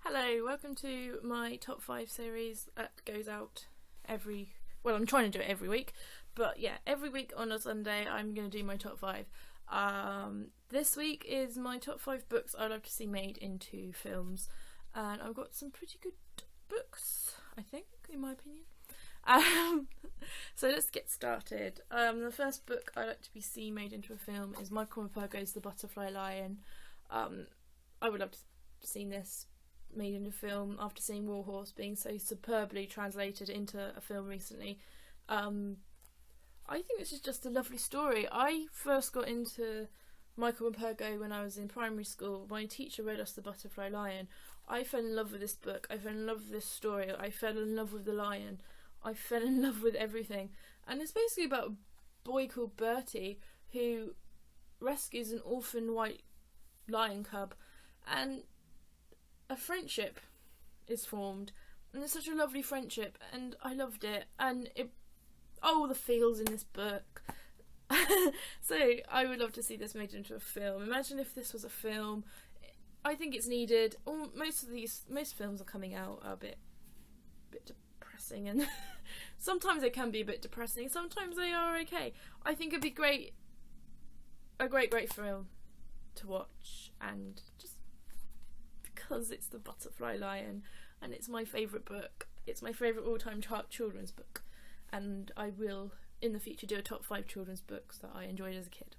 Hello, welcome to my top 5 series that goes out I'm trying to do it every week, but yeah, every week on a Sunday I'm going to do my top 5. This week is my top 5 books I'd love to see made into films, and I've got some pretty good books, I think, in my opinion. So let's get started. The first book I'd like to see made into a film is Michael Murpurgo's The Butterfly Lion. I would love to have seen this made into film after seeing Warhorse being so superbly translated into a film recently. I think this is just a lovely story. I first got into Michael Murpurgo when I was in primary school. My teacher read us The Butterfly Lion. I fell in love with this book. I fell in love with this story. I fell in love with the lion. I fell in love with everything. And it's basically about a boy called Bertie who rescues an orphan white lion cub, and a friendship is formed, and it's such a lovely friendship, and I loved it. And the feels in this book. So I would love to see this made into a film. Imagine if this was a film. I think it's needed. Most films are coming out a bit depressing, and sometimes they can be a bit depressing, sometimes they are okay. I think it'd be a great film to watch, and just because it's The Butterfly Lion and it's my favourite book, it's my favourite all-time children's book, and I will in the future do a top 5 children's books that I enjoyed as a kid.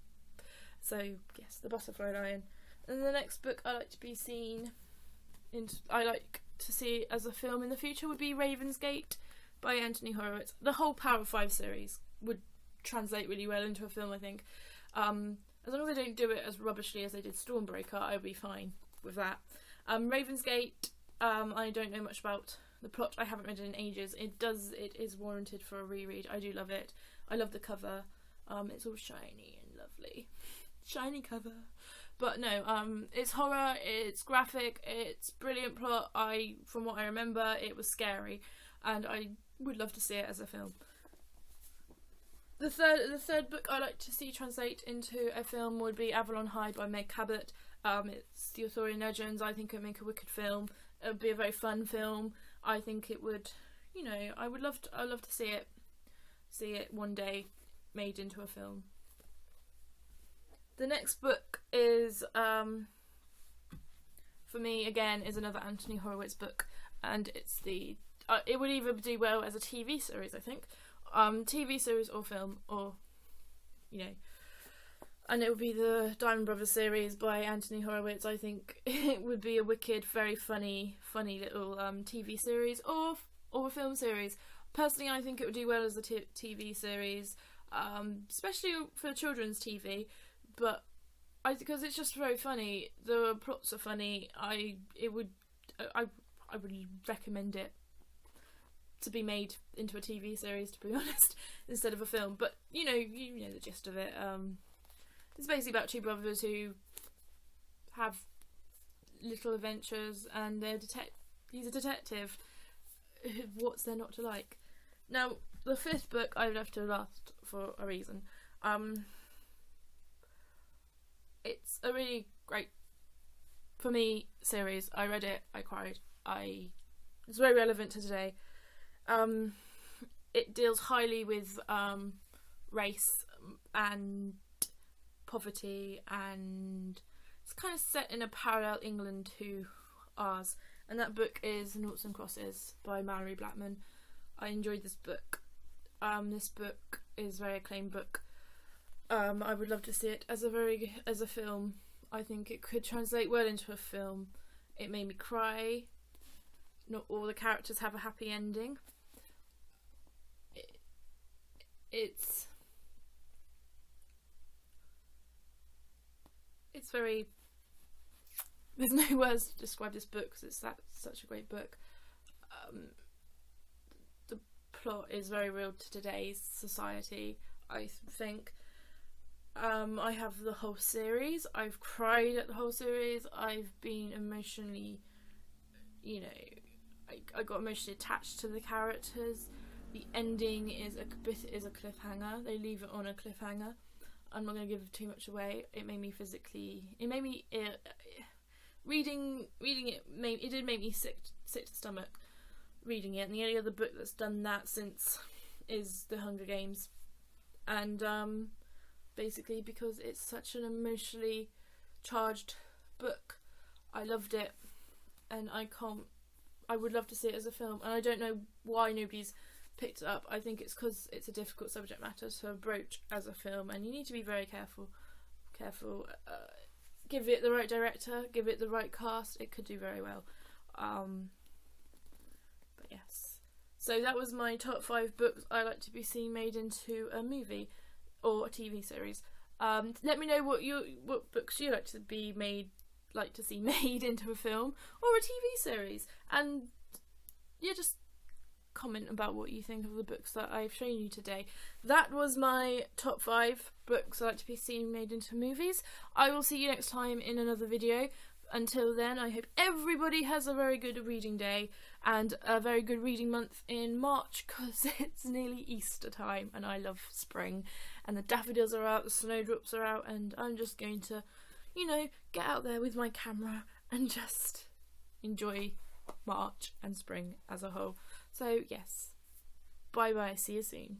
So yes, The Butterfly Lion. And the next book I like to see as a film in the future would be Ravensgate by Anthony Horowitz. The whole Power of 5 series would translate really well into a film, I think. As long as they don't do it as rubbishly as they did Stormbreaker, I'll be fine with that. Ravensgate, I don't know much about the plot. I haven't read it in ages. It is warranted for a reread. I do love it. I love the cover. It's all shiny and lovely. Shiny cover. But no, it's horror, it's graphic, it's brilliant plot. From what I remember, it was scary, and I would love to see it as a film. The third book I'd like to see translate into a film would be Avalon High by Cabot. It's the Arthurian legends. I think it would make a wicked film. It would be a very fun film. I think it would, I'd love to see it one day made into a film. The next book is, for me again, is another Anthony Horowitz book, and it's it would either do well as a TV series, I think, TV series or film, or and it would be the Diamond Brothers series by Anthony Horowitz. I think it would be a wicked, very funny little TV series or a film series. Personally, I think it would do well as a TV series, especially for children's TV. But because it's just very funny, the plots are funny. I would recommend it to be made into a TV series, to be honest, instead of a film. But you know the gist of it. It's basically about two brothers who have little adventures, and he's a detective. What's there not to like? Now, the fifth book I've left to last for a reason. It's a really great, for me, series. I read it, I cried. It's very relevant to today. It deals highly with race and poverty, and it's kind of set in a parallel England to ours. And that book is Noughts and Crosses by Malorie Blackman. I enjoyed this book. This book is a very acclaimed book. I would love to see it as a film. I think it could translate well into a film. It made me cry. Not all the characters have a happy ending. It's very... There's no words to describe this book because it's such a great book. The plot is very real to today's society, I think. I have the whole series. I've cried at the whole series. I've been emotionally, I got emotionally attached to the characters. The ending is a cliffhanger. They leave it on a cliffhanger. I'm not going to give too much away. It made me reading it did make me sick to the stomach reading it, and the only other book that's done that since is The Hunger Games, and basically because it's such an emotionally charged book, I loved it, and I would love to see it as a film, and I don't know why nobody's picked it up. I think it's because it's a difficult subject matter to broach as a film, and you need to be very careful. Give it the right director, give it the right cast, it could do very well. But yes, so that was my top 5 books I like to be seen made into a movie or a TV series. Let me know what books you like to see made into a film or a TV series, and yeah, just comment about what you think of the books that I've shown you today. That was my top 5 books I like to be seen made into movies. I will see you next time in another video. Until then, I hope everybody has a very good reading day and a very good reading month in March, because it's nearly Easter time and I love spring, and the daffodils are out, the snowdrops are out, and I'm just going to, get out there with my camera and just enjoy March and spring as a whole. So yes, bye bye, see you soon.